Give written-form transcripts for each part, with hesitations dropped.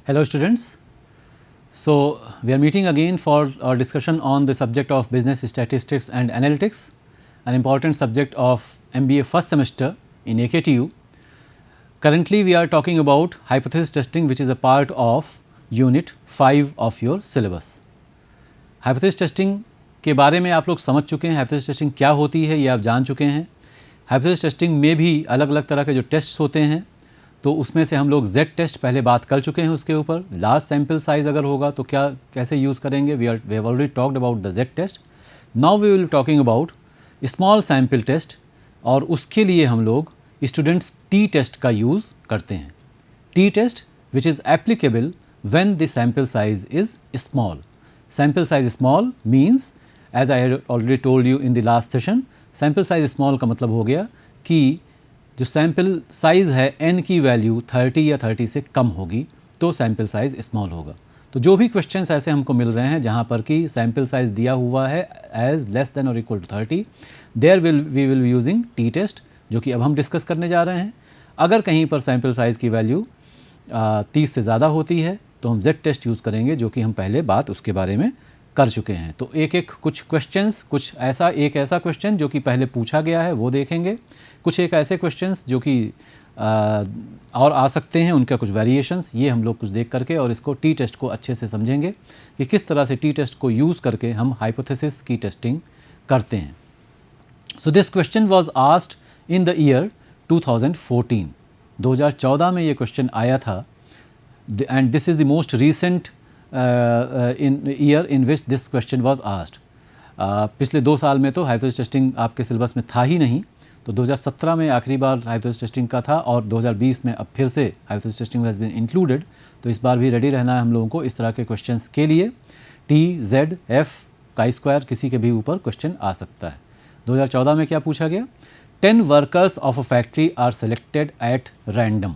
Hello students. So we are meeting again for our discussion on the subject of business statistics and analytics, an important subject of MBA first semester in AKTU. Currently we are talking about hypothesis testing, which is a part of unit 5 of your syllabus. Hypothesis testing के बारे में आप लोग समझ चुके हैं, hypothesis testing क्या होती है ये आप जान चुके हैं. Hypothesis testing में भी अलग अलग तरह के जो टेस्ट होते हैं, तो उसमें से हम लोग Z टेस्ट पहले बात कर चुके हैं उसके ऊपर. लार्ज सैम्पल साइज अगर होगा तो क्या कैसे यूज़ करेंगे, we have already talked about the Z test. Now we will talking about small sample test, और उसके लिए हम लोग स्टूडेंट्स T टेस्ट का यूज़ करते हैं. T test which is applicable when the sample size is small. Sample size small means, as I had already told you in the last session, sample size small का मतलब हो गया कि जो sample size है n की value 30 या 30 से कम होगी तो सैम्पल साइज़ स्मॉल होगा. तो जो भी क्वेश्चंस ऐसे हमको मिल रहे हैं जहाँ पर कि सैम्पल साइज़ दिया हुआ है एज लेस देन और equal to 30, there we will using T test, जो कि अब हम डिस्कस करने जा रहे हैं. अगर कहीं पर सैम्पल साइज़ की वैल्यू 30 से ज़्यादा होती है तो हम Z टेस्ट यूज़ करेंगे, जो कि हम पहले बात उसके बारे में कर चुके हैं. तो एक एक कुछ क्वेश्चंस, कुछ ऐसा क्वेश्चन जो कि पहले पूछा गया है वो देखेंगे, कुछ एक ऐसे क्वेश्चंस जो कि और आ सकते हैं, उनका कुछ वेरिएशंस, ये हम लोग कुछ देख करके और इसको T टेस्ट को अच्छे से समझेंगे कि किस तरह से T टेस्ट को यूज़ करके हम हाइपोथेसिस की टेस्टिंग करते हैं. So this question was asked in the year 2014. 2014 में ये क्वेश्चन आया था, and this is the most recent in year in which this question was asked. पिछले 2 साल में तो हाइपोथेसिस टेस्टिंग आपके सिलेबस में था ही नहीं. तो 2017 में आखिरी बार हाइपोथेसिस टेस्टिंग का था और 2020 में अब फिर से hypothesis testing has been included. तो इस बार भी रेडी रहना है हम लोगों को इस तरह के क्वेश्चंस के लिए. T, Z, F, chi square किसी के भी ऊपर क्वेश्चन आ सकता है. 2014 में क्या पूछा गया? 10 workers of a factory are selected at random.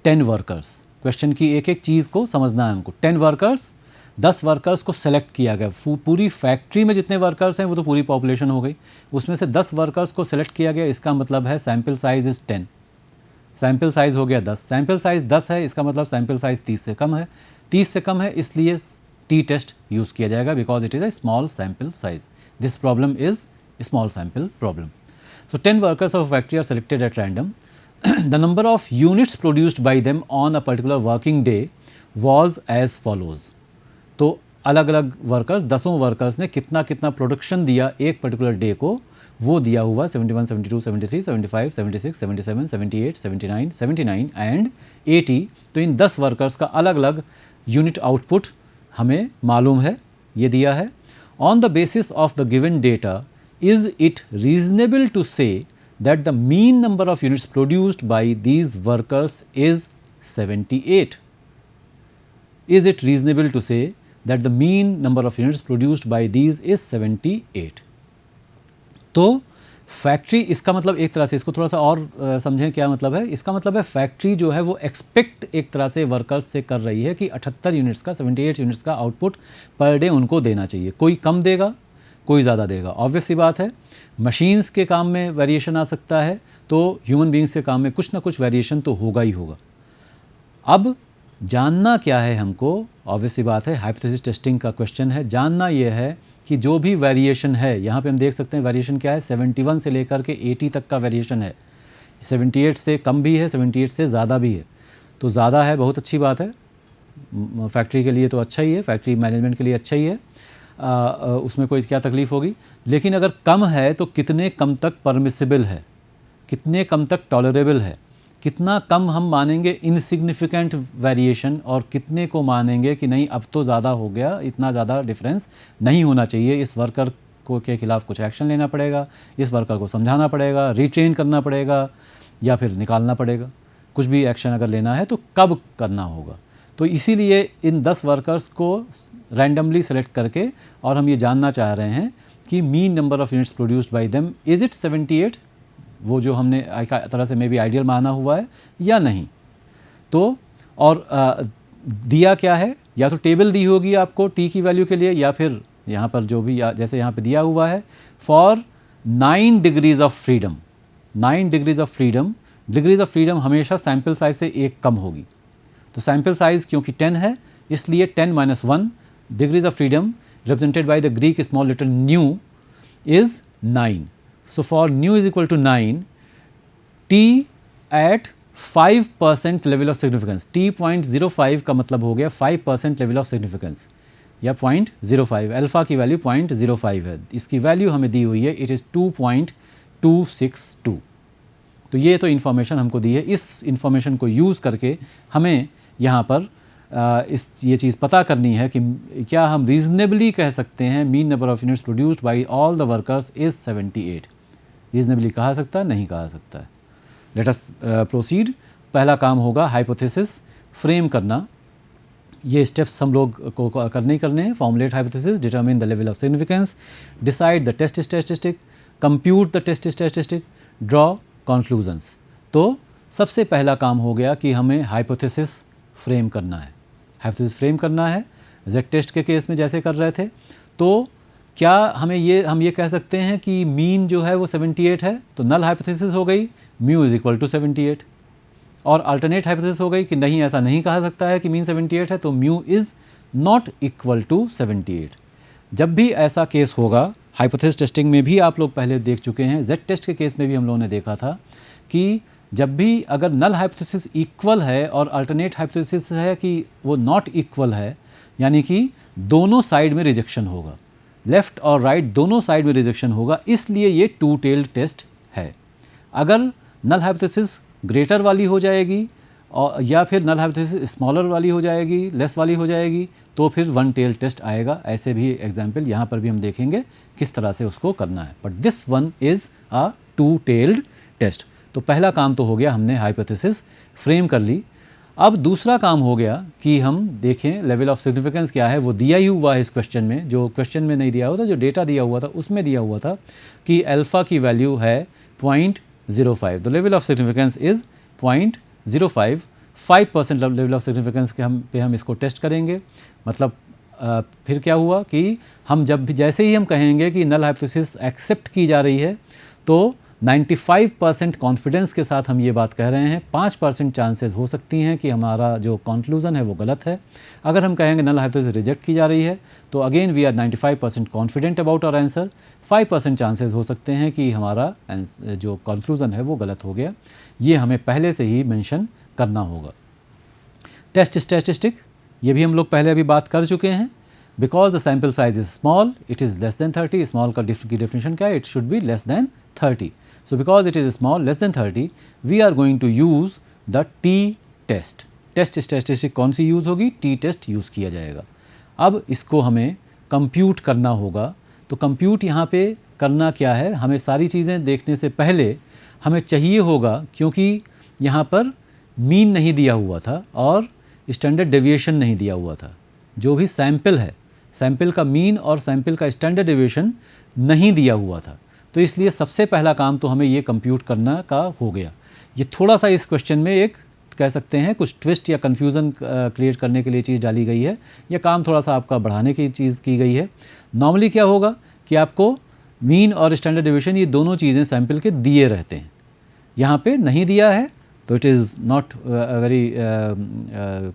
10 workers, question की एक एक चीज़ को समझना है हमको. 10 वर्कर्स, 10 वर्कर्स को सेलेक्ट किया गया. पूरी फैक्ट्री में जितने वर्कर्स हैं वो तो पूरी पॉपुलेशन हो गई, उसमें से 10 वर्कर्स को सेलेक्ट किया गया. इसका मतलब है sample size is 10, sample size हो गया 10. सैम्पल साइज 10 है, इसका मतलब सैम्पल साइज 30 से कम है. 30 से कम है इसलिए T टेस्ट यूज़ किया जाएगा, because it is a small sample size. This problem is small sample problem. So 10 workers of factory are selected at random. The number of units produced by them on a particular working day was as follows. तो अलग अलग workers, 10 workers ने कितना कितना production दिया एक particular day को, वो दिया हुआ 71, 72, 73, 75, 76, 77, 78, 79, 79 एंड 80. तो इन 10 वर्कर्स का अलग अलग यूनिट आउटपुट हमें मालूम है, ये दिया है. On the basis of the given data, is it reasonable to say that the mean number of units produced by these workers is 78. Is it reasonable to say that the mean number of units produced by these is 78? तो factory, इसका मतलब एक तरह से इसको थोड़ा सा और समझें क्या मतलब है. इसका मतलब है फैक्ट्री जो है वो एक्सपेक्ट एक तरह से वर्कर्स से कर रही है कि 78 यूनिट्स का, 78 यूनिट्स का आउटपुट पर डे उनको देना चाहिए. कोई कम देगा, कोई ज़्यादा देगा. ऑब्वियस सी बात है, मशीन्स के काम में वेरिएशन आ सकता है तो ह्यूमन बींग्स के काम में कुछ ना कुछ वेरिएशन तो होगा ही होगा. अब जानना क्या है हमको, ऑब्वियस सी बात है, हाइपोथेसिस टेस्टिंग का क्वेश्चन है. जानना यह है कि जो भी वेरिएशन है, यहाँ पे हम देख सकते हैं वेरिएशन क्या है, 71 से लेकर के 80 तक का वेरिएशन है. 78 से कम भी है, 78 से ज़्यादा भी है. तो ज़्यादा है, बहुत अच्छी बात है, फैक्ट्री के लिए तो अच्छा ही है, फैक्ट्री मैनेजमेंट के लिए अच्छा ही है, उसमें कोई क्या तकलीफ़ होगी. लेकिन अगर कम है तो कितने कम तक परमिसिबल है, कितने कम तक टॉलरेबल है, कितना कम हम मानेंगे इनसिग्निफिकेंट वेरिएशन और कितने को मानेंगे कि नहीं अब तो ज़्यादा हो गया, इतना ज़्यादा डिफरेंस नहीं होना चाहिए, इस वर्कर को के खिलाफ कुछ एक्शन लेना पड़ेगा, इस वर्कर को समझाना पड़ेगा, रिट्रेन करना पड़ेगा या फिर निकालना पड़ेगा. कुछ भी एक्शन अगर लेना है तो कब करना होगा. तो इसीलिए इन 10 वर्कर्स को रैंडमली सेलेक्ट करके, और हम ये जानना चाह रहे हैं कि mean number of units produced by them, is it 78, वो जो हमने एक तरह से मे बी आइडियल माना हुआ है या नहीं. तो और दिया क्या है, या तो टेबल दी होगी आपको T की वैल्यू के लिए, या फिर यहाँ पर जो भी जैसे यहाँ पे दिया हुआ है for 9 degrees of freedom. 9 degrees of freedom, degrees of freedom हमेशा सैम्पल साइज से एक कम होगी. तो सैम्पल साइज क्योंकि 10 है इसलिए 10 - 1 degrees of freedom represented by the Greek small letter nu is 9. So, for nu is equal to 9, t at 5% level of significance, t 0.05 का मतलब हो गया 5% level of significance या 0.05, अल्फा की वैल्यू 0.05 है, इसकी वैल्यू हमें दी हुई है, इट इज़ 2.262. तो ये तो इन्फॉर्मेशन हमको दी है, इस इन्फॉर्मेशन को यूज़ करके हमें यहाँ पर ये चीज़ पता करनी है कि क्या हम रीजनेबली कह सकते हैं mean number of units produced by all the workers is 78. Reasonably कहा सकता है, नहीं कहा सकता है. Let us proceed. पहला काम होगा हाइपोथेसिस फ्रेम करना. ये स्टेप्स हम लोग को करने ही करने हैं. Formulate hypothesis, determine the level of significance, decide the test statistic, compute the test statistic, draw conclusions. तो सबसे पहला काम हो गया कि हमें हाइपोथेसिस फ्रेम करना है. हाइपोथेसिस फ्रेम करना है जेड टेस्ट के केस में जैसे कर रहे थे. तो क्या हम ये कह सकते हैं कि मीन जो है वो 78 है, तो नल हाइपोथेसिस हो गई म्यू इज़ इक्वल टू 78. और अल्टरनेट हाइपोथेसिस हो गई कि नहीं, ऐसा नहीं कहा सकता है कि मीन 78 है, तो mu is not equal to 78. जब भी ऐसा केस होगा, हाइपोथेसिस टेस्टिंग में भी आप लोग पहले देख चुके हैं, जेड टेस्ट के केस में भी हम लोगों ने देखा था कि जब भी अगर नल हाइपोथेसिस इक्वल है और अल्टरनेट हाइपोथेसिस है कि वो नॉट इक्वल है, यानी कि दोनों साइड में रिजेक्शन होगा, लेफ़्ट और राइट दोनों साइड में रिजेक्शन होगा, इसलिए ये टू टेल्ड टेस्ट है. अगर नल हाइपोथेसिस ग्रेटर वाली हो जाएगी और या फिर नल हाइपोथेसिस स्मॉलर वाली हो जाएगी, लेस वाली हो जाएगी, तो फिर वन टेल टेस्ट आएगा. ऐसे भी एग्जाम्पल यहाँ पर भी हम देखेंगे किस तरह से उसको करना है. But this one is a two tailed test. तो पहला काम तो हो गया, हमने हाइपोथेसिस फ्रेम कर ली. अब दूसरा काम हो गया कि हम देखें लेवल ऑफ सिग्निफिकेंस क्या है. वो दिया ही हुआ है इस क्वेश्चन में, जो क्वेश्चन में नहीं दिया हुआ था, जो डेटा दिया हुआ था उसमें दिया हुआ था कि अल्फ़ा की वैल्यू है 0.05. The level of significance is 0.05. 5% level of significance के हम इसको टेस्ट करेंगे. मतलब फिर क्या हुआ कि हम जैसे ही हम कहेंगे कि नल हाइपोथेसिस एक्सेप्ट की जा रही है, तो 95% कॉन्फिडेंस के साथ हम ये बात कह रहे हैं. 5% चांसेस हो सकती हैं कि हमारा जो कंक्लूजन है वो गलत है. अगर हम कहेंगे नल हाइपोथेसिस रिजेक्ट की जा रही है, तो again we are 95% confident about our answer. 5% chances हो सकते हैं कि हमारा जो कंक्लूजन है वो गलत हो गया. ये हमें पहले से ही मेंशन करना होगा. टेस्ट स्टैटिस्टिक, ये भी हम लोग पहले अभी बात कर चुके हैं. Because the sample size is small, it is less than 30. Small की डेफिनेशन क्या है? It should be less than 30. So, because it is small, less than 30, we are going to use the t test. Test statistic कौन सी use होगी? T test use किया जाएगा. अब इसको हमें कंप्यूट करना होगा. तो कंप्यूट यहाँ पे करना क्या है, हमें सारी चीज़ें देखने से पहले हमें चाहिए होगा, क्योंकि यहाँ पर मीन नहीं दिया हुआ था और स्टैंडर्ड डेविएशन नहीं दिया हुआ था. जो भी सैम्पल है, सैम्पल का मीन और सैम्पल का स्टैंडर्ड डेविएशन नहीं दिया हुआ था. तो इसलिए सबसे पहला काम तो हमें ये कंप्यूट करना का हो गया. ये थोड़ा सा इस क्वेश्चन में एक कह सकते हैं कुछ ट्विस्ट या कन्फ्यूज़न क्रिएट करने के लिए चीज़ डाली गई है, या काम थोड़ा सा आपका बढ़ाने की चीज़ की गई है. नॉर्मली क्या होगा कि आपको मीन और स्टैंडर्ड डेविएशन ये दोनों चीज़ें सैम्पल के दिए रहते हैं. यहाँ पे नहीं दिया है तो it is not very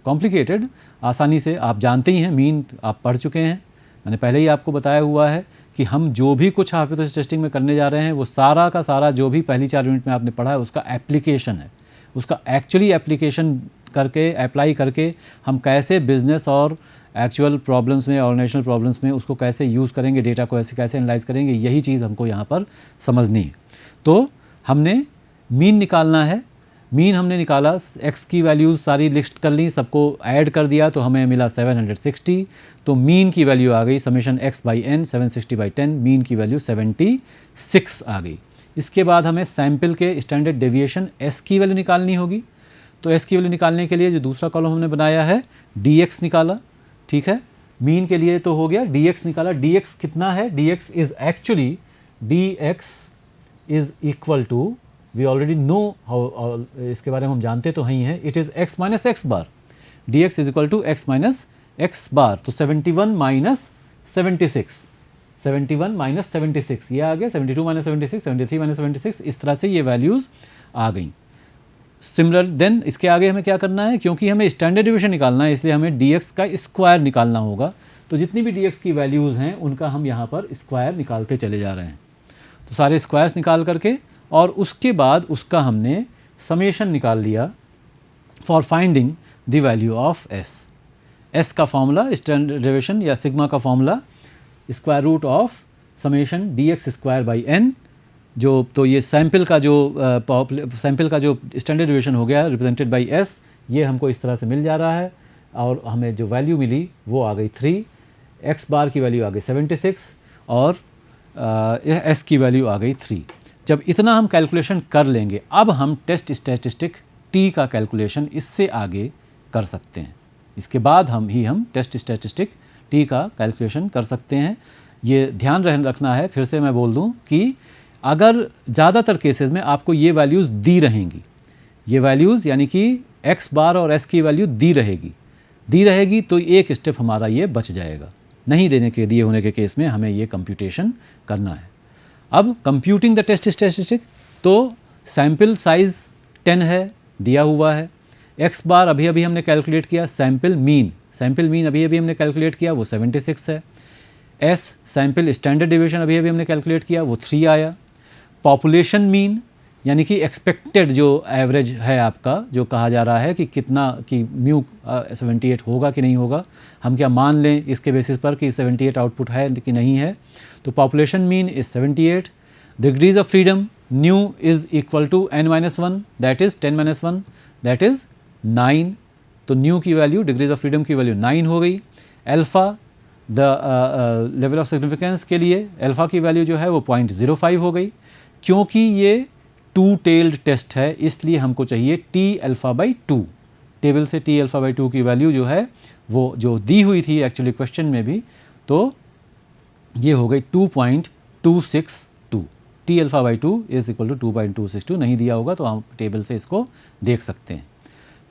complicated. आसानी से आप जानते ही हैं, मीन आप पढ़ चुके हैं, मैंने पहले ही आपको बताया हुआ है कि हम जो भी कुछ हाइपोथेसिस टेस्टिंग में करने जा रहे हैं वो सारा का सारा जो भी पहली 4 यूनिट में आपने पढ़ा है उसका एप्लीकेशन है. उसका एक्चुअली एप्लीकेशन करके, अप्लाई करके हम कैसे बिजनेस और एक्चुअल प्रॉब्लम्स में, ऑर्गेनाइजेशनल प्रॉब्लम्स में उसको कैसे यूज़ करेंगे, डेटा को कैसे एनालाइज करेंगे, यही चीज़ हमको यहाँ पर समझनी है. तो हमने मीन निकालना है. मीन हमने निकाला, एक्स की वैल्यूज़ सारी लिस्ट कर ली, सबको ऐड कर दिया तो हमें मिला 760. तो मीन की वैल्यू आ गई summation x by n 760/10. Mean की वैल्यू 76 आ गई. इसके बाद हमें सैम्पल के स्टैंडर्ड डेविएशन एस की वैल्यू निकालनी होगी. तो एस की वैल्यू निकालने के लिए जो दूसरा कॉलम हमने बनाया है डी एक्स निकाला. ठीक है, मीन के लिए तो हो गया, डी एक्स निकाला. डी एक्स कितना है? D x is actually, d x is equal to, we already know how, इसके बारे में हम जानते तो ही हैं, it is x minus x bar. D x is equal to x minus x bar. तो 71 माइनस 76, 71 माइनस 76 ये आ गया. 72 माइनस 76, 73 माइनस 76, इस तरह से ये वैल्यूज़ आ गई. सिमिलर देन इसके आगे हमें क्या करना है, क्योंकि हमें स्टैंडर्ड डिविएशन निकालना है इसलिए हमें dx का स्क्वायर निकालना होगा। तो जितनी भी dx की वैल्यूज़ हैं उनका हम यहाँ पर स्क्वायर निकालते चले जा रहे हैं। तो सारे स्क्वायर्स निकाल करके और उसके बाद उसका हमने समेशन निकाल लिया for finding the value of s का फॉर्मूला स्टैंडर्ड डेविएशन या सिग्मा का formula square root of summation dx square by n। जो तो ये सैम्पल का जो स्टैंडर्ड डेविएशन हो गया रिप्रेजेंटेड बाई s, ये हमको इस तरह से मिल जा रहा है और हमें जो वैल्यू मिली वो आ गई 3, x बार की वैल्यू आ गई 76 और s की वैल्यू आ गई 3। जब इतना हम कैलकुलेशन कर लेंगे अब हम टेस्ट स्टैटिस्टिक t का कैलकुलेशन इससे आगे कर सकते हैं। इसके बाद हम टेस्ट स्टैटिस्टिक t का कैलकुलेशन कर सकते हैं। ये ध्यान रखना है, फिर से मैं बोल दूं कि अगर ज़्यादातर केसेस में आपको ये वैल्यूज़ दी रहेंगी, ये वैल्यूज़ यानी कि x बार और s की वैल्यू दी रहेगी तो एक स्टेप हमारा ये बच जाएगा। नहीं देने के दिए होने के केस में हमें ये कंप्यूटेशन करना है। अब कंप्यूटिंग द टेस्ट स्टैटिस्टिक, तो सैम्पल साइज़ 10 है दिया हुआ है, x बार अभी अभी हमने कैलकुलेट किया, सैम्पल मीन अभी अभी हमने कैलकुलेट किया वो 76 है, s सैम्पल स्टैंडर्ड डेविएशन अभी अभी हमने कैलकुलेट किया वो 3 आया, पॉपुलेशन मीन यानी कि एक्सपेक्टेड जो एवरेज है आपका, जो कहा जा रहा है कि कितना कि म्यू 78 होगा कि नहीं होगा, हम क्या मान लें इसके बेसिस पर कि 78 आउटपुट है कि नहीं है। तो population mean is 78, degrees of freedom nu is equal to n-1 that is 10-1 that is 9। तो न्यू की वैल्यू डिग्रीज ऑफ फ्रीडम की वैल्यू 9 हो गई। Alpha the level of significance के लिए अल्फ़ा की वैल्यू जो है वो 0.05 हो गई। क्योंकि ये 2 टेल्ड टेस्ट है इसलिए हमको चाहिए t अल्फ़ा बाई 2। टेबल से t अल्फ़ा बाई 2 की वैल्यू जो है वो जो दी हुई थी एक्चुअली क्वेश्चन में भी, तो ये हो गई 2.262। t alpha by 2 is equal to 2.262। नहीं दिया होगा तो हम टेबल से इसको देख सकते हैं।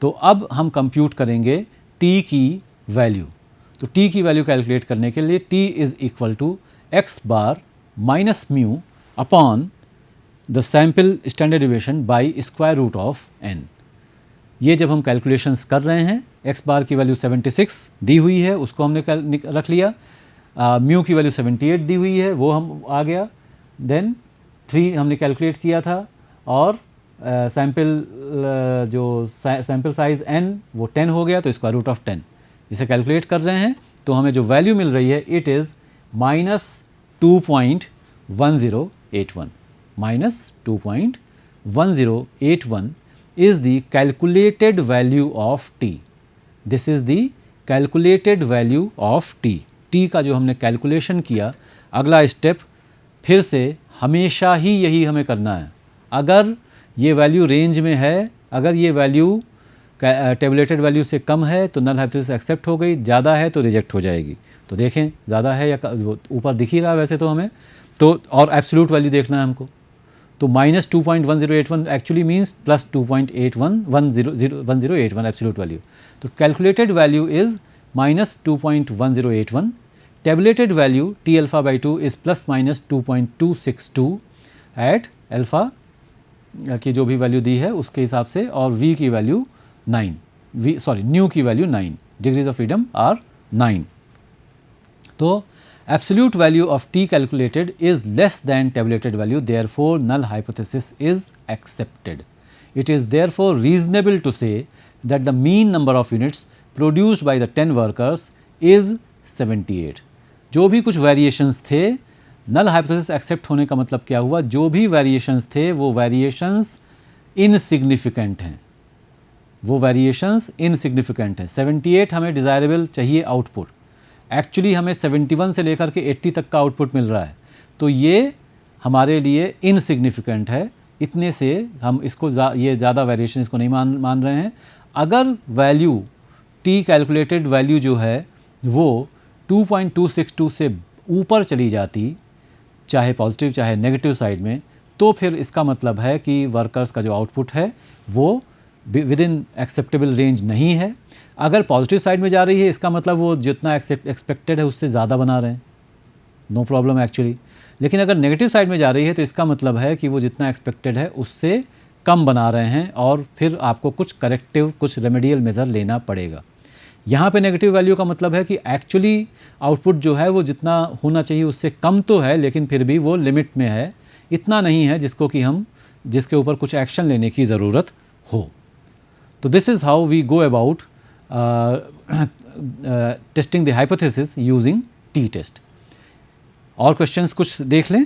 तो अब हम कंप्यूट करेंगे t की वैल्यू। तो t की वैल्यू कैलकुलेट करने के लिए t is equal to x bar minus mu upon the sample standard deviation by square root of n। ये जब हम कैलकुलेशंस कर रहे हैं, x बार की वैल्यू 76 दी हुई है उसको हमने रख लिया, म्यू की वैल्यू 78 दी हुई है वो हम आ गया, देन 3 हमने कैलकुलेट किया था और सैम्पल साइज़ n वो 10 हो गया तो स्क्वायर रूट ऑफ 10। इसे कैलकुलेट कर रहे हैं तो हमें जो वैल्यू मिल रही है it is -2.1081 -2.1081 is the calculated value of t. This is the calculated value of t. t का जो हमने कैलकुलेशन किया, अगला स्टेप फिर से हमेशा ही यही हमें करना है। अगर ये वैल्यू रेंज में है, अगर ये वैल्यू टेबुलेटेड वैल्यू से कम है तो नल हाइपोथेसिस एक्सेप्ट हो गई, ज़्यादा है तो रिजेक्ट हो जाएगी। तो देखें ज़्यादा है या ऊपर दिख ही रहा है वैसे तो हमें, तो और एब्सोल्यूट वैल्यू देखना है हमको। तो -2.1081 actually means plus 2.81 absolute value. तो calculated value is -2.1081, tabulated value t alpha by 2 is +-2.262 at alpha की जो भी वैल्यू दी है उसके हिसाब से, और v की वैल्यू 9, न्यू की value 9, degrees of freedom are 9। तो absolute value of t calculated is less than tabulated value, therefore null hypothesis is accepted. It is therefore reasonable to say that the mean number of units produced by the 10 workers is 78. जो भी कुछ variations थे, null hypothesis accept होने का मतलब क्या हुआ, जो भी variations थे वो variations insignificant हैं, वो variations insignificant हैं। 78 हमें desirable चाहिए आउटपुट, एक्चुअली हमें 71 से लेकर के 80 तक का आउटपुट मिल रहा है, तो ये हमारे लिए इनसिग्निफिकेंट है। इतने से हम इसको ये ज़्यादा वेरिएशन इसको नहीं मान रहे हैं। अगर वैल्यू t कैलकुलेटेड वैल्यू जो है वो 2.262 से ऊपर चली जाती, चाहे पॉजिटिव चाहे नेगेटिव साइड में, तो फिर इसका मतलब है कि वर्कर्स का जो आउटपुट है वो विद इन एक्सेप्टेबल रेंज नहीं है। अगर पॉजिटिव साइड में जा रही है इसका मतलब वो जितना एक्सपेक्टेड है उससे ज़्यादा बना रहे हैं, नो प्रॉब्लम एक्चुअली। लेकिन अगर नेगेटिव साइड में जा रही है तो इसका मतलब है कि वो जितना एक्सपेक्टेड है उससे कम बना रहे हैं और फिर आपको कुछ करेक्टिव, कुछ रेमेडियल मेज़र लेना पड़ेगा। यहाँ पे नेगेटिव वैल्यू का मतलब है कि एक्चुअली आउटपुट जो है वो जितना होना चाहिए उससे कम तो है, लेकिन फिर भी वो लिमिट में है, इतना नहीं है जिसके ऊपर कुछ एक्शन लेने की ज़रूरत हो। तो this is how we go about testing the hypothesis using T test. और क्वेश्चंस कुछ देख लें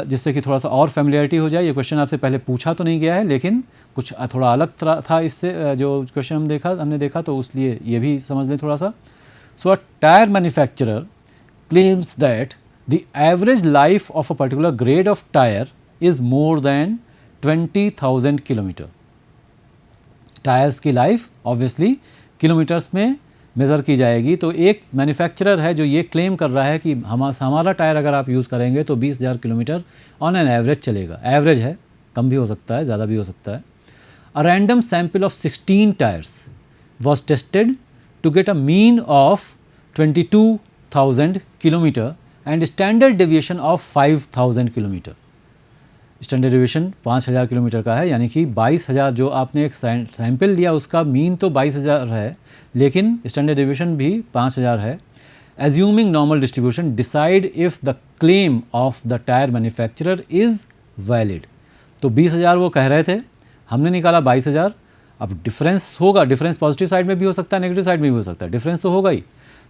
जिससे कि थोड़ा सा और फैमिलियरिटी हो जाए। ये क्वेश्चन आपसे पहले पूछा तो नहीं गया है, लेकिन कुछ थोड़ा अलग था इससे जो क्वेश्चन हमने देखा तो उसलिए ये भी समझ लें थोड़ा सा। So a tyre manufacturer claims that the average life of a particular grade of tyre is more than 20,000 kilometre. Tyres की लाइफ ऑब्वियसली किलोमीटर्स में मेज़र की जाएगी। तो एक मैन्युफैक्चरर है जो ये क्लेम कर रहा है कि हमारा टायर अगर आप यूज़ करेंगे तो 20,000 किलोमीटर ऑन एन एवरेज चलेगा। एवरेज है, कम भी हो सकता है, ज़्यादा भी हो सकता है। A random sample of 16 tyres was tested to get a mean of 22,000 kilometre and standard deviation of 5,000 kilometre. Standard deviation 5,000 kilometre का है, यानी कि 22,000 जो आपने एक सैंपल लिया उसका मीन तो 22,000 है, लेकिन स्टैंडर्ड डेविएशन भी 5,000 है। Assuming normal distribution decide if the claim of the tyre manufacturer is valid. तो 20,000 वो कह रहे थे, हमने निकाला 22,000। अब डिफरेंस होगा, डिफरेंस पॉजिटिव साइड में भी हो सकता है, नेगेटिव साइड में भी हो सकता है, डिफरेंस तो होगा ही।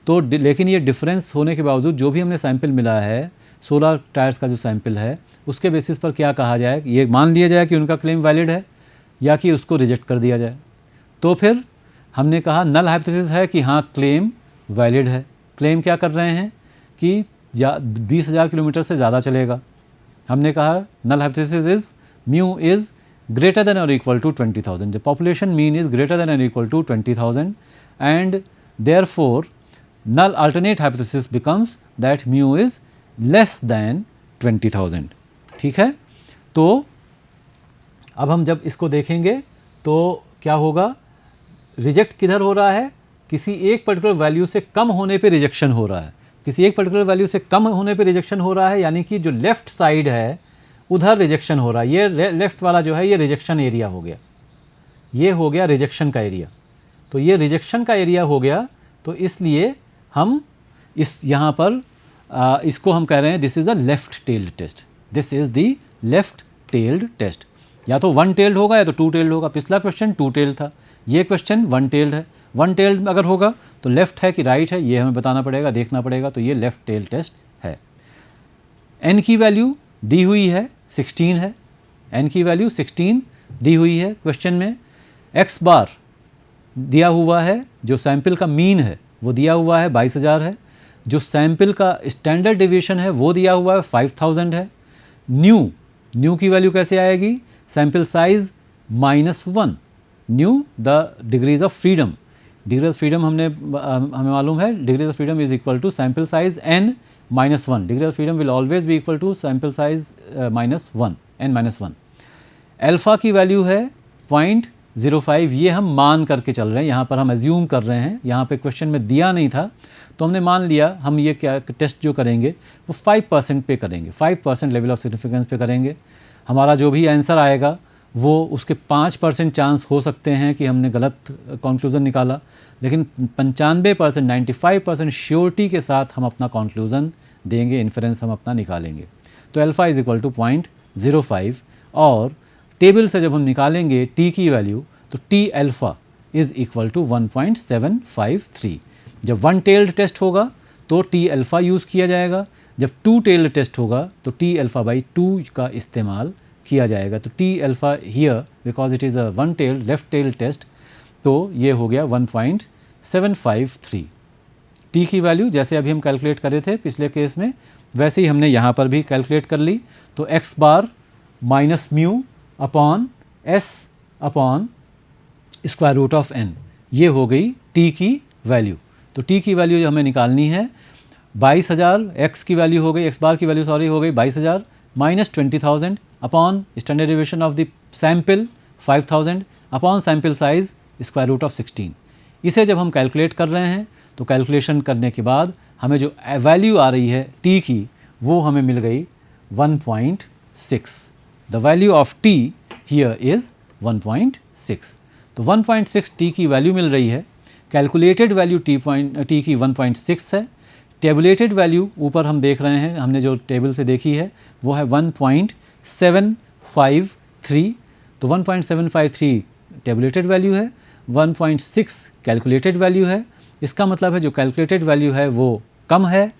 तो लेकिन ये डिफरेंस होने के बावजूद जो भी हमने सैंपल मिला है 16 टायर्स का जो सैंपल है उसके बेसिस पर क्या कहा जाए, ये मान लिया जाए कि उनका क्लेम वैलिड है या कि उसको रिजेक्ट कर दिया जाए। तो फिर हमने कहा नल हाइपोथेसिस है कि हाँ क्लेम वैलिड है। क्लेम क्या कर रहे हैं कि 20,000 किलोमीटर से ज़्यादा चलेगा। हमने कहा null hypothesis is mu is greater than और equal to 20,000। The population mean is greater than और equal to 20,000 and therefore null alternate hypothesis becomes that mu is less than 20,000। ठीक है, तो अब हम जब इसको देखेंगे तो क्या होगा, रिजेक्ट किधर हो रहा है, किसी एक पर्टिकुलर वैल्यू से कम होने पे रिजेक्शन हो रहा है। किसी एक पर्टिकुलर वैल्यू से कम होने पे रिजेक्शन हो रहा है, यानी कि जो लेफ़्ट साइड है उधर रिजेक्शन हो रहा है। ये लेफ़्ट वाला जो है ये रिजेक्शन एरिया हो गया, ये हो गया रिजेक्शन का एरिया। तो ये रिजेक्शन का एरिया हो गया, तो इसलिए हम इस यहाँ पर इसको हम कह रहे हैं this is the left tailed test. This is the left tailed test. या तो वन टेल्ड होगा या तो टू टेल्ड होगा। पिछला क्वेश्चन टू टेल्ड था, ये क्वेश्चन वन टेल्ड है। वन टेल्ड अगर होगा तो लेफ़्ट है कि राइट है ये हमें बताना पड़ेगा, देखना पड़ेगा। तो ये लेफ़्ट टेल्ड टेस्ट है। एन की वैल्यू दी हुई है 16 है, एन की वैल्यू 16 दी हुई है क्वेश्चन में। एक्स बार दिया हुआ है, जो सैंपल का मीन है वो दिया हुआ है 22,000 है। जो सैंपल का स्टैंडर्ड डेविएशन है वो दिया हुआ है 5,000 है। न्यू की वैल्यू कैसे आएगी, sample size -1, nu the degrees of freedom. Degree of freedom हमें मालूम है, degree of freedom is equal to sample size n-1। Degree of freedom will always be equal to sample size -1, n-1। Alpha की value है 0.05। ये हम मान करके चल रहे हैं, यहाँ पर हम एज्यूम कर रहे हैं, यहाँ पे क्वेश्चन में दिया नहीं था तो हमने मान लिया। हम ये क्या टेस्ट जो करेंगे वो 5% पे करेंगे, 5% लेवल ऑफ सिग्निफिकेंस पे करेंगे। हमारा जो भी आंसर आएगा वो उसके 5% चांस हो सकते हैं कि हमने गलत कंक्लूज़न निकाला, लेकिन 95%, 95% श्योरिटी के साथ हम अपना कंक्लूज़न देंगे, इन्फरेंस हम अपना निकालेंगे। तो अल्फ़ा इज़ इक्वल टू 0.05 और टेबल से जब हम निकालेंगे टी की वैल्यू तो T alpha is equal to 1.753। जब वन टेल्ड टेस्ट होगा तो टी अल्फ़ा यूज़ किया जाएगा, जब टू टेल्ड टेस्ट होगा तो टी अल्फ़ा बाई 2 का इस्तेमाल किया जाएगा। तो T alpha here because it is a one tailed left tailed test, तो ये हो गया 1.753। टी की वैल्यू जैसे अभी हम कैलकुलेट कर रहे थे पिछले केस में, वैसे ही हमने यहाँ पर भी कैलकुलेट कर ली। तो x bar minus mu upon s upon square root of n, ये हो गई टी की वैल्यू। तो टी की वैल्यू जो हमें निकालनी है 22,000, एक्स की वैल्यू हो गई, एक्स बार की वैल्यू सॉरी हो गई 22,000 minus 20,000 upon standard deviation of the sample 5,000 upon sample size square root of 16। इसे जब हम कैलकुलेट कर रहे हैं तो कैलकुलेशन करने के बाद हमें जो वैल्यू आ रही है टी की वो हमें मिल गई 1.6। The value of t here is 1.6। तो 1.6 टी की वैल्यू मिल रही है, कैलकुलेटेड वैल्यू टी की 1.6 है, टेबुलेटेड वैल्यू ऊपर हम देख रहे हैं, हमने जो टेबल से देखी है वो है 1.753। तो 1.753 टेबुलेटेड वैल्यू है, 1.6 कैलकुलेटेड वैल्यू है। इसका मतलब है जो कैलकुलेटेड वैल्यू है वो कम है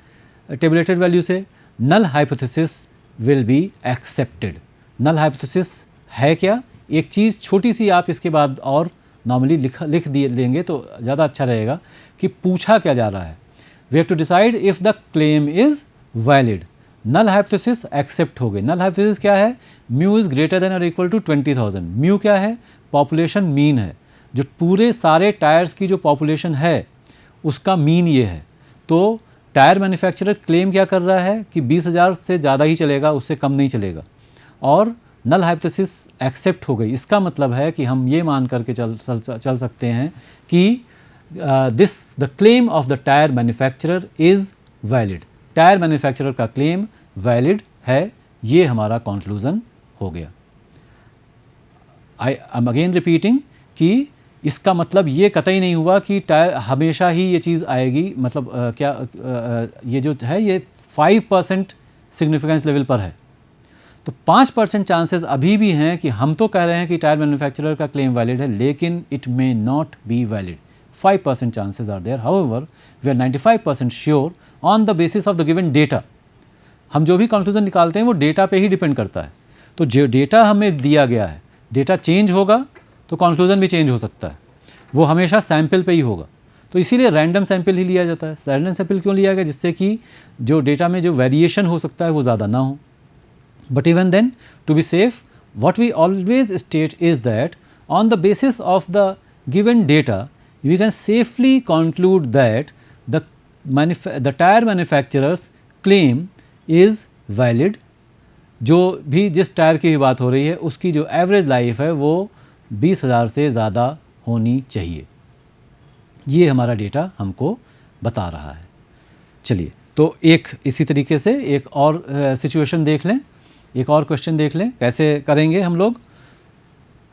टेबुलेटेड वैल्यू से। Null hypothesis will be accepted. Null hypothesis है क्या? एक चीज़ छोटी सी आप इसके बाद और नॉर्मली लिख देंगे तो ज़्यादा अच्छा रहेगा कि पूछा क्या जा रहा है। We have to decide if the claim is valid. Null hypothesis accept हो गई। नल हाइपोथेसिस क्या है? म्यू इज़ ग्रेटर देन और इक्वल टू 20,000। म्यू क्या है? पॉपुलेशन मीन है। जो पूरे सारे टायर्स की जो पॉपुलेशन है उसका मीन ये है। तो टायर मैन्युफैक्चरर क्लेम क्या कर रहा है कि 20,000 से ज़्यादा ही चलेगा, उससे कम नहीं चलेगा। और नल हाइपोथेसिस एक्सेप्ट हो गई। इसका मतलब है कि हम ये मान करके चल सकते हैं कि the claim of the tyre manufacturer is valid. Tyre manufacturer का क्लेम वैलिड है, ये हमारा कंक्लूजन हो गया। आई एम अगेन रिपीटिंग कि इसका मतलब ये कतई नहीं हुआ कि टायर हमेशा ही ये चीज़ आएगी। मतलब ये जो है ये 5% सिग्निफिकेंस लेवल पर है। तो 5% चांसेस अभी भी हैं कि हम तो कह रहे हैं कि टायर मैन्युफैक्चरर का क्लेम वैलिड है, लेकिन it may not be valid. 5% chances are there. However we are 95% sure on the basis of the given data. हम जो भी कंक्लूजन निकालते हैं वो डेटा पे ही डिपेंड करता है। तो जो डेटा हमें दिया गया है, डेटा चेंज होगा तो कंक्लूजन भी चेंज हो सकता है। वो हमेशा सैंपल पे ही होगा। तो इसीलिए रैंडम सैंपल ही लिया जाता है। रैंडम सैंपल क्यों लिया गया? जिससे कि जो डेटा में जो वेरिएशन हो सकता है वो ज़्यादा ना हो। But even then, to be safe, what we always state is that on the basis of the given data, we can safely conclude that the tire manufacturer's claim is valid. जो भी जिस टायर की बात हो रही है उसकी जो एवरेज लाइफ है वो 20,000 से ज़्यादा होनी चाहिए। ये हमारा डेटा हमको बता रहा है। चलिए, तो एक इसी तरीके से एक और सिचुएशन देख लें, एक और क्वेश्चन देख लें कैसे करेंगे हम लोग।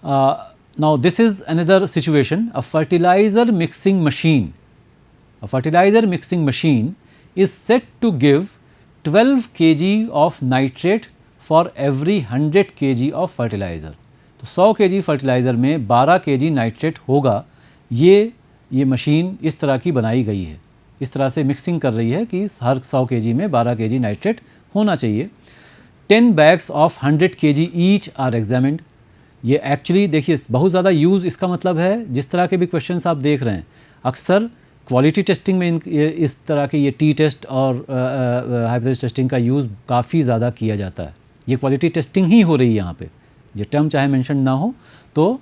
Now this is another situation. A fertiliser mixing machine is set to give 12 kg of nitrate for every 100 kg of fertiliser. तो 100 kg फर्टिलाइज़र में 12 kg नाइट्रेट होगा। ये मशीन इस तरह की बनाई गई है, इस तरह से मिक्सिंग कर रही है कि हर 100 kg में 12 kg नाइट्रेट होना चाहिए। 10 bags of 100 kg each are examined. ये एक्चुअली देखिए बहुत ज़्यादा यूज़, इसका मतलब है जिस तरह के भी क्वेश्चंस आप देख रहे हैं अक्सर क्वालिटी टेस्टिंग में इस तरह के ये टी टेस्ट और हाइपोथेसिस टेस्टिंग का यूज़ काफ़ी ज़्यादा किया जाता है। ये क्वालिटी टेस्टिंग ही हो रही है यहाँ पे, ये टर्म चाहे मेंशन ना हो। तो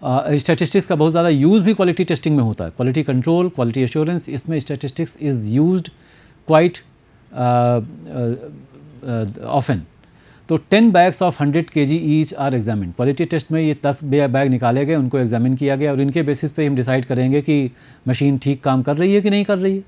स्टैटिस्टिक्स का बहुत ज़्यादा यूज़ भी क्वालिटी टेस्टिंग में होता है। क्वालिटी कंट्रोल, क्वालिटी एश्योरेंस, इसमें statistics is used quite often. तो 10 bags of 100 kg each are examine. Quality test में ये 10 बैग निकाले गए, उनको एग्जामिन किया गया और इनके बेसिस पे हम डिसाइड करेंगे कि मशीन ठीक काम कर रही है कि नहीं कर रही है।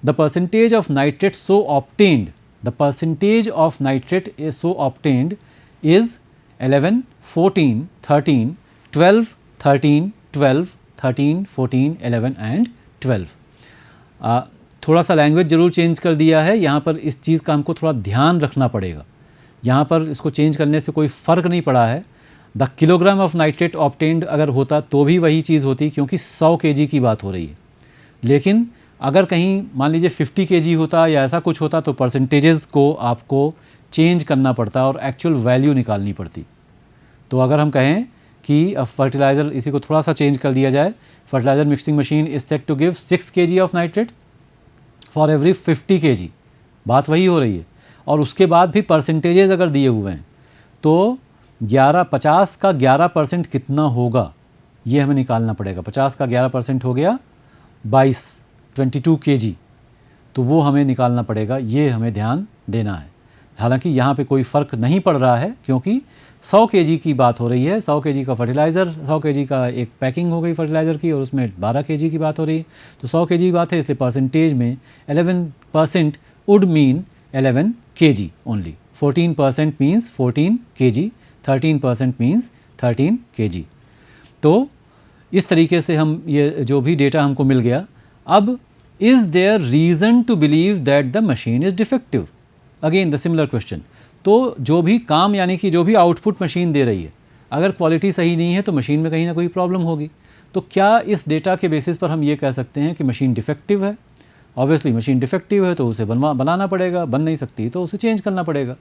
The percentage of nitrate so obtained, the percentage of nitrate is so obtained is 11, 14, 13, 12, 13, 12, 13, 14, 11 and 12। थोड़ा सा लैंग्वेज ज़रूर चेंज कर दिया है यहाँ पर। इस चीज़ का हमको थोड़ा ध्यान रखना पड़ेगा। यहाँ पर इसको चेंज करने से कोई फ़र्क नहीं पड़ा है। The kilogram of nitrate obtained अगर होता तो भी वही चीज़ होती, क्योंकि 100 kg की बात हो रही है। लेकिन अगर कहीं मान लीजिए 50 kg होता या ऐसा कुछ होता तो परसेंटेजेस को आपको चेंज करना पड़ता और एक्चुअल वैल्यू निकालनी पड़ती। तो अगर हम कहें कि अब फर्टिलाइज़र, इसी को थोड़ा सा चेंज कर दिया जाए, fertiliser mixing machine is set to give 6 kg of nitrate for every 50 kg, बात वही हो रही है। और उसके बाद भी परसेंटेजेस अगर दिए हुए हैं तो 50 का 11% कितना होगा ये हमें निकालना पड़ेगा। 50 का 11% हो गया 22 kg, तो वो हमें निकालना पड़ेगा। ये हमें ध्यान देना है। हालांकि यहाँ पे कोई फ़र्क नहीं पड़ रहा है क्योंकि 100 kg की बात हो रही है। 100 kg का फर्टिलाइज़र, 100 kg का एक पैकिंग हो गई फर्टिलाइज़र की और उसमें 12 kg की बात हो रही है। तो 100 kg की बात है, इसलिए परसेंटेज में 11% would mean 11 kg only. 14% means 14 kg, 13% means 13 kg। तो इस तरीके से हम ये जो भी डेटा हमको मिल गया, अब is there reason to believe that the machine is defective, again the similar question. तो जो भी काम यानी कि जो भी आउटपुट मशीन दे रही है, अगर क्वालिटी सही नहीं है तो मशीन में कहीं ना कोई प्रॉब्लम होगी। तो क्या इस डेटा के बेसिस पर हम ये कह सकते हैं कि मशीन डिफेक्टिव है? ऑब्वियसली मशीन डिफेक्टिव है तो उसे बनाना पड़ेगा, बन नहीं सकती तो उसे चेंज करना पड़ेगा।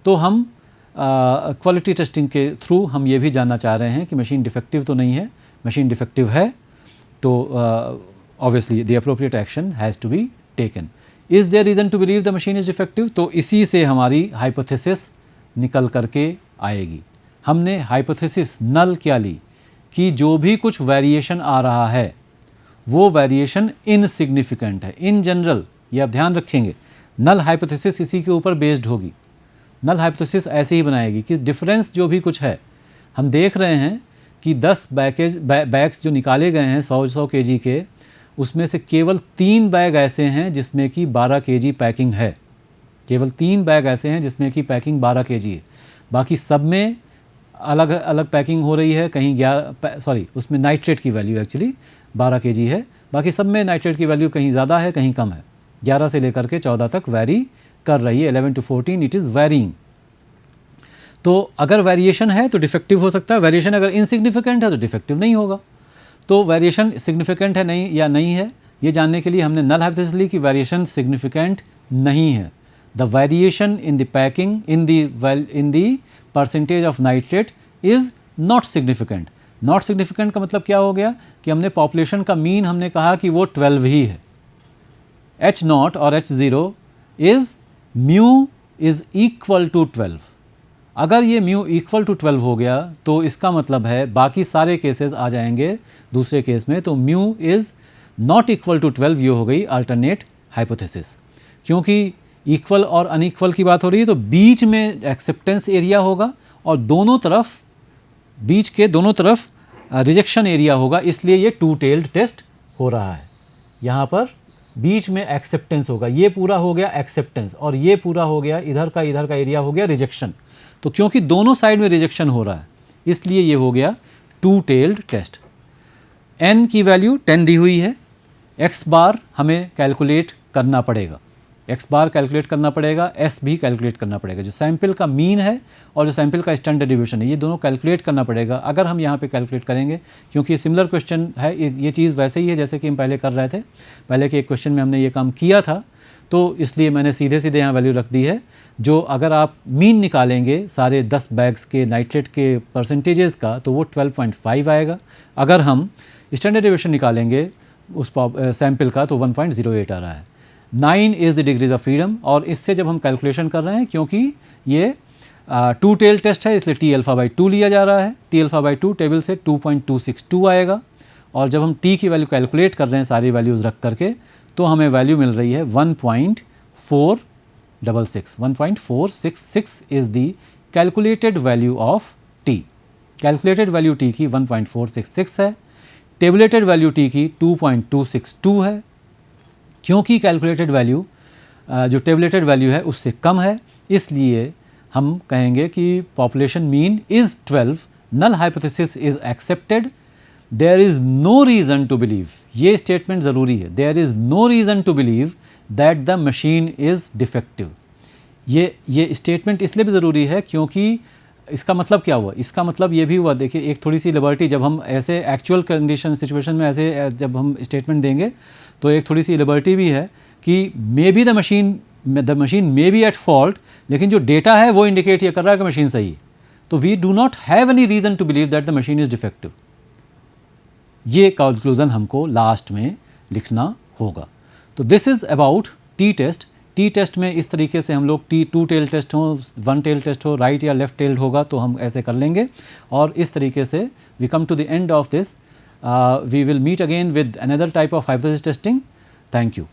तो हम क्वालिटी टेस्टिंग के थ्रू हम ये भी जानना चाह रहे हैं कि मशीन डिफेक्टिव तो नहीं है। मशीन डिफेक्टिव है तो obviously the appropriate action has to be taken. Is there reason to believe the machine is defective? तो इसी से हमारी हाइपोथेसिस निकल करके आएगी। हमने हाइपोथेसिस नल क्या ली कि जो भी कुछ वेरिएशन आ रहा है वो वेरिएशन इनसिग्निफिकेंट है। इन जनरल ये आप ध्यान रखेंगे, नल हाइपोथेसिस इसी के ऊपर बेस्ड होगी। नल हाइपोथेसिस ऐसे ही बनाएगी कि डिफरेंस जो भी कुछ है, हम देख रहे हैं कि 10 बैग्स जो निकाले गए हैं 100 kg के, उसमें से केवल 3 बैग ऐसे हैं जिसमें कि 12 kg पैकिंग है। केवल 3 बैग ऐसे हैं जिसमें कि पैकिंग 12 kg है। बाकी सब में अलग अलग पैकिंग हो रही है। कहीं उसमें नाइट्रेट की वैल्यू एक्चुअली 12 kg है, बाकी सब में नाइट्रेट की वैल्यू कहीं ज़्यादा है कहीं कम है। 11 से लेकर के 14 तक वैरी कर रही है, 11 to 14 इट इज़ वैरिंग। तो अगर वेरिएशन है तो डिफेक्टिव हो सकता है, वेरिएशन अगर इनसिग्निफिकेंट है तो डिफेक्टिव नहीं होगा। तो वेरिएशन सिग्निफिकेंट है नहीं या नहीं है, ये जानने के लिए हमने नल हाइपोथेसिस ली कि वेरिएशन सिग्निफिकेंट नहीं है। The variation in the packing in the percentage of nitrate is not significant. Not significant का मतलब क्या हो गया कि हमने पॉपुलेशन का मीन हमने कहा कि वो 12 ही है। H0 और H0 is mu is equal to 12। अगर ये म्यू इक्वल टू 12 हो गया तो इसका मतलब है बाकी सारे केसेस आ जाएंगे दूसरे केस में। तो mu is not equal to 12 ये हो गई अल्टरनेट हाइपोथेसिस। क्योंकि इक्वल और अनइक्वल की बात हो रही है तो बीच में एक्सेप्टेंस एरिया होगा और दोनों तरफ, बीच के दोनों तरफ रिजेक्शन एरिया होगा, इसलिए ये 2 टेल्ड टेस्ट हो रहा है। यहाँ पर बीच में एक्सेप्टेंस होगा, ये पूरा हो गया एक्सेप्टेंस और ये पूरा हो गया इधर का एरिया हो गया रिजेक्शन। तो क्योंकि दोनों साइड में रिजेक्शन हो रहा है इसलिए ये हो गया 2 टेल्ड टेस्ट। n की वैल्यू 10 दी हुई है, x बार हमें कैलकुलेट करना पड़ेगा, x बार कैलकुलेट करना पड़ेगा, s भी कैलकुलेट करना पड़ेगा। जो सैंपल का मीन है और जो सैंपल का स्टैंडर्ड डिविएशन है ये दोनों कैलकुलेट करना पड़ेगा। अगर हम यहाँ पे कैलकुलेट करेंगे, क्योंकि सिमिलर क्वेश्चन है, ये चीज़ वैसे ही है जैसे कि हम पहले कर रहे थे, पहले के एक क्वेश्चन में हमने ये काम किया था, तो इसलिए मैंने सीधे सीधे यहाँ वैल्यू रख दी है। जो अगर आप मीन निकालेंगे सारे 10 बैग्स के नाइट्रेट के परसेंटेजेस का तो वो 12.5 आएगा। अगर हम स्टैंडर्ड डिविएशन निकालेंगे उस सैंपल का तो 1.08 आ रहा है। 9 is the degrees of freedom. और इससे जब हम कैलकुलेशन कर रहे हैं, क्योंकि ये 2 टेल टेस्ट है इसलिए t अल्फ़ा बाई 2 लिया जा रहा है। t अल्फ़ा बाई 2 टेबल से 2.262 आएगा और जब हम t की वैल्यू कैलकुलेट कर रहे हैं सारी वैल्यूज़ रख करके तो हमें वैल्यू मिल रही है 1.466। 1.466 is the calculated value of t। Calculated value t की 1.466 है, टेबुलेटेड वैल्यू t की 2.262 है। क्योंकि कैलकुलेटेड वैल्यू जो टेबुलेटेड वैल्यू है उससे कम है, इसलिए हम कहेंगे कि population mean is 12, null hypothesis is accepted, there is no reason to believe, ये स्टेटमेंट ज़रूरी है, there is no reason to believe that the machine is defective. ये स्टेटमेंट इसलिए भी ज़रूरी है क्योंकि इसका मतलब क्या हुआ, इसका मतलब ये भी हुआ, देखिए एक थोड़ी सी लिबर्टी, जब हम ऐसे एक्चुअल कंडीशन सिचुएशन में ऐसे जब हम स्टेटमेंट देंगे तो एक थोड़ी सी लिबर्टी भी है कि may be the machine may be at fault, लेकिन जो डेटा है वो इंडिकेट ये कर रहा है कि मशीन सही है। तो we do not have any reason to believe that the machine is defective. ये कंक्लूज़न हमको लास्ट में लिखना होगा। तो this is about T test. T test में इस तरीके से हम लोग 2 टेल टेस्ट हो, 1 टेल टेस्ट हो, राइट या लेफ्ट टेल्ड होगा तो हम ऐसे कर लेंगे। और इस तरीके से we come to the end of this. We will meet again with another type of hypothesis testing. Thank you.